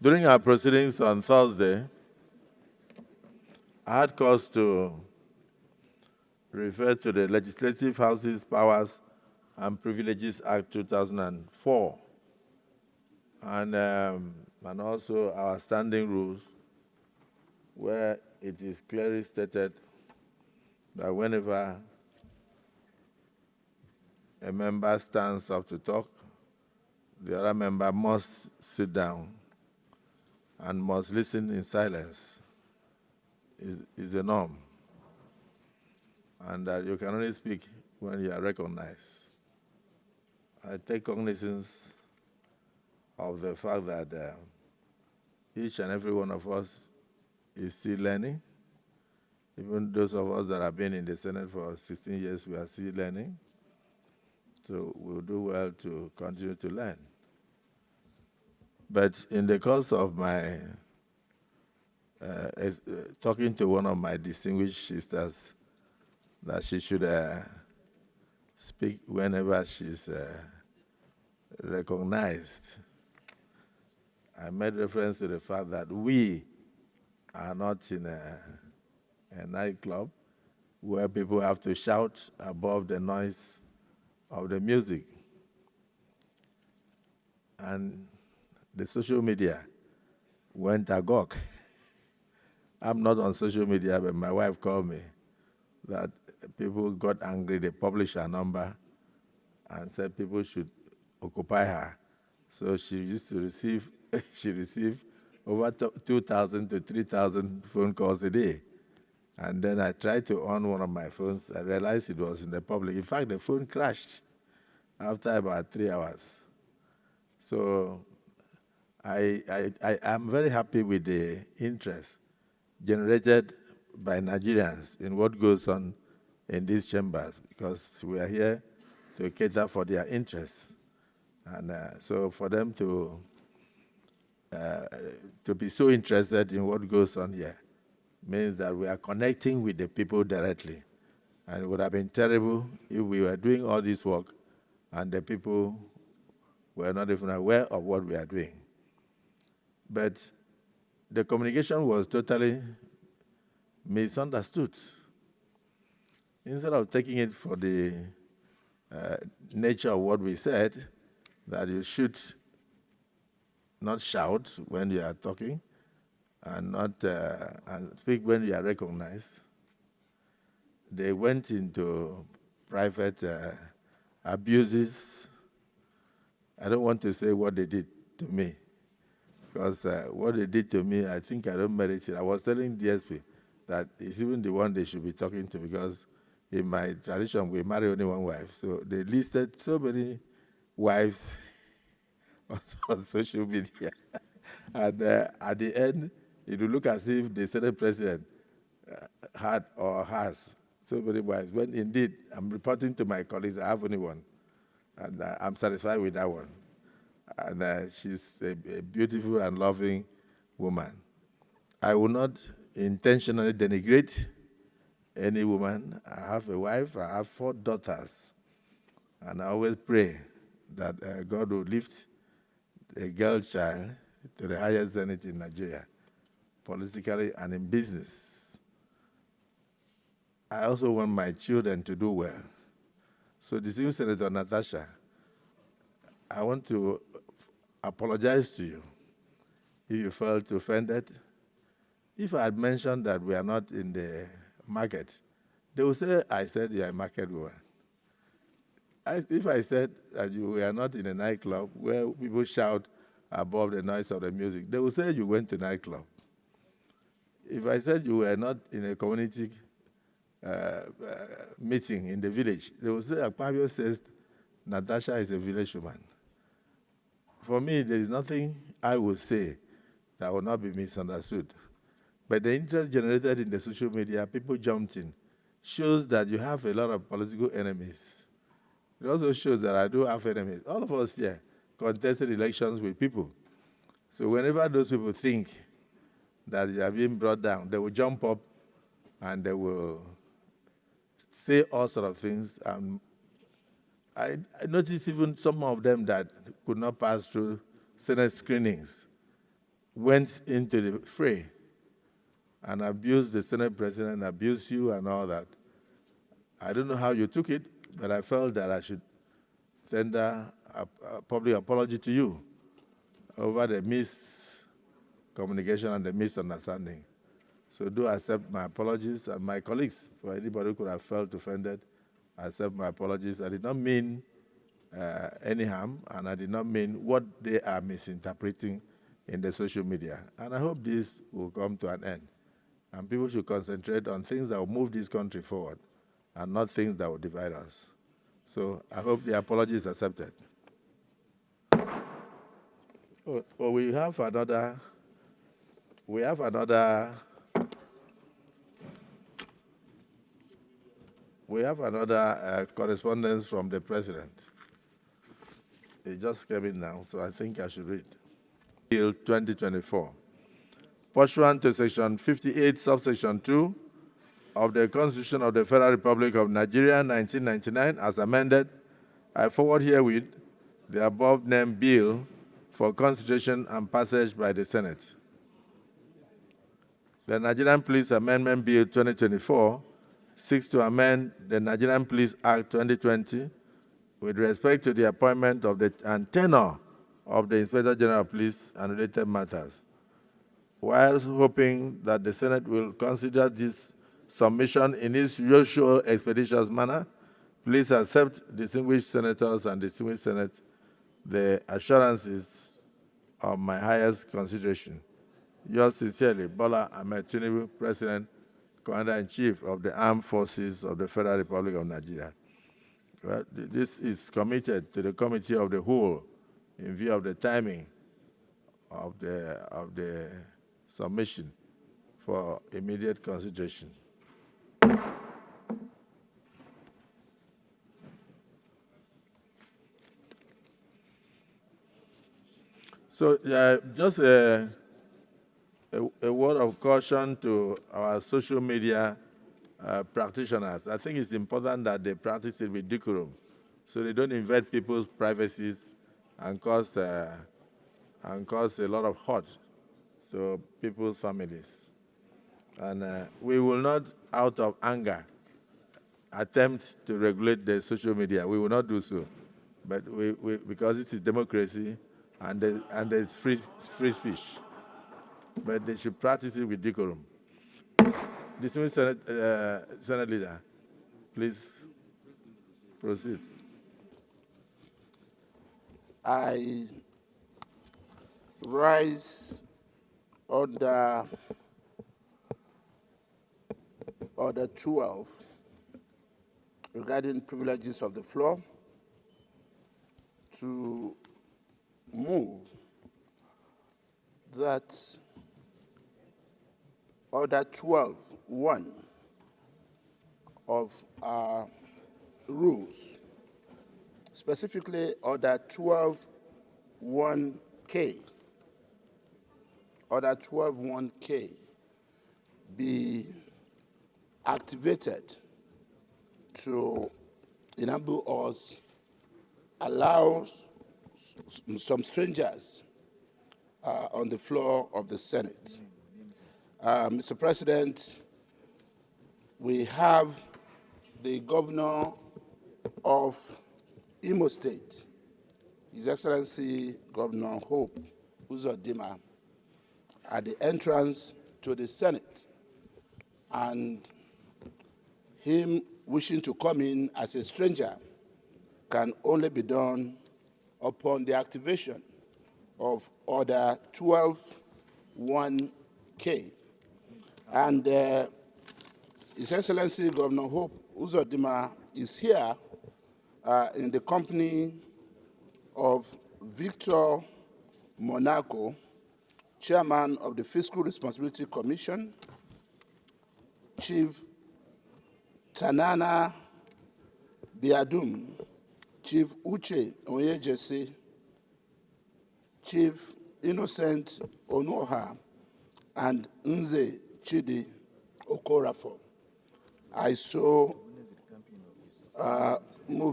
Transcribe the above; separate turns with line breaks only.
During our proceedings on Thursday, I had cause to refer to the Legislative House's Powers and Privileges Act 2004 and also our standing rules, where it is clearly stated that whenever a member stands up to talk, the other member must sit down and must listen in silence. Is a norm, and that you can only speak when you are recognized. I take cognizance of the fact that each and every one of us is still learning. Even those of us that have been in the Senate for 16 years, we are still learning. So we'll do well to continue to learn. But in the course of my talking to one of my distinguished sisters that she should speak whenever she's recognized, I made reference to the fact that we are not in a nightclub where people have to shout above the noise of the music. And the social media went agog. I'm not on social media, but my wife called me that people got angry. They published her number and said people should occupy her. So she used to receive, she received over 2,000 to 3,000 phone calls a day. And then I tried to on one of my phones. I realized it was in the public. In fact, the phone crashed after about 3 hours. So I am very happy with the interest generated by Nigerians in what goes on in these chambers, because we are here to cater for their interests. And so for them to be so interested in what goes on here means that we are connecting with the people directly. And it would have been terrible if we were doing all this work and the people were not even aware of what we are doing. But the communication was totally misunderstood. Instead of taking it for the nature of what we said, that you should not shout when you are talking and not and speak when you are recognized, they went into private abuses. I don't want to say what they did to me, because what they did to me, I think I don't merit it. I was telling DSP that it's even the one they should be talking to, because in my tradition, we marry only one wife. So they listed so many wives on social media. And at the end, it will look as if the Senate president had or has so many wives. When indeed, I'm reporting to my colleagues, I have only one. And I'm satisfied with that one. And she's a beautiful and loving woman. I will not intentionally denigrate any woman. I have a wife, I have 4 daughters. And I always pray that God will lift a girl child to the highest zenith in Nigeria, politically and in business. I also want my children to do well. So, distinguished Senator Natasha, I want to apologize to you if you felt offended. If I had mentioned that we are not in the market, they will say I said you are a market woman. If I said that we are not in a nightclub where people shout above the noise of the music, they will say you went to nightclub. If I said you were not in a community meeting in the village, they will say Akpabio says Natasha is a village woman. For me, there is nothing I will say that will not be misunderstood. But the interest generated in the social media, people jumped in, shows that you have a lot of political enemies. It also shows that I do have enemies. All of us here contested elections with people. So whenever those people think that you are being brought down, they will jump up and they will say all sorts of things. I noticed even some of them that could not pass through Senate screenings. went into the fray and abused the Senate president, abused you and all that. I don't know how you took it, but I felt that I should tender a public apology to you over the miscommunication and the misunderstanding. So do accept my apologies, and my colleagues, for anybody who could have felt offended, I accept my apologies. I did not mean any harm, and I did not mean what they are misinterpreting in the social media. And I hope this will come to an end. And people should concentrate on things that will move this country forward and not things that will divide us. So I hope the apology is accepted. Well, we have another correspondence from the president. It just came in now, so I think I should read. Bill 2024. Pursuant to Section 58, subsection 2 of the Constitution of the Federal Republic of Nigeria, 1999, as amended, I forward herewith the above-named bill for consideration and passage by the Senate. The Nigerian Police Amendment Bill 2024 seeks to amend the Nigerian Police Act 2020 with respect to the appointment of and tenure of the Inspector General of Police and related matters. Whilst hoping that the Senate will consider this submission in its usual expeditious manner, please accept, distinguished senators and distinguished Senate, the assurances of my highest consideration. Yours sincerely, Bola Ahmed Tinubu, President, Commander-in-Chief of the Armed Forces of the Federal Republic of Nigeria. Well, this is committed to the Committee of the Whole in view of the timing of the submission for immediate consideration. So just a word of caution to our social media practitioners. I think it's important that they practice it with decorum, so they don't invade people's privacies and cause a lot of hurt to people's families. And we will not, out of anger, attempt to regulate the social media. We will not do so, but because this is democracy and there's free speech. But they should practice it with decorum. Distinguished Senate Leader, please proceed.
I rise under Order 12 regarding privileges of the floor to move that Order 12.1 of our rules, specifically Order 12.1K, Order 12.1K be activated to enable us allow some strangers on the floor of the Senate. Mr. President, we have the governor of Imo State, His Excellency Governor Hope Uzodimma, at the entrance to the Senate, and him wishing to come in as a stranger can only be done upon the activation of Order 12.1K. And His Excellency Governor Hope Uzodimma is here in the company of Victor Monaco, Chairman of the Fiscal Responsibility Commission, Chief Tanana Biadum, Chief Uche Onyejese, Chief Innocent Onoha, and Nze Chidi Okorafo. I so move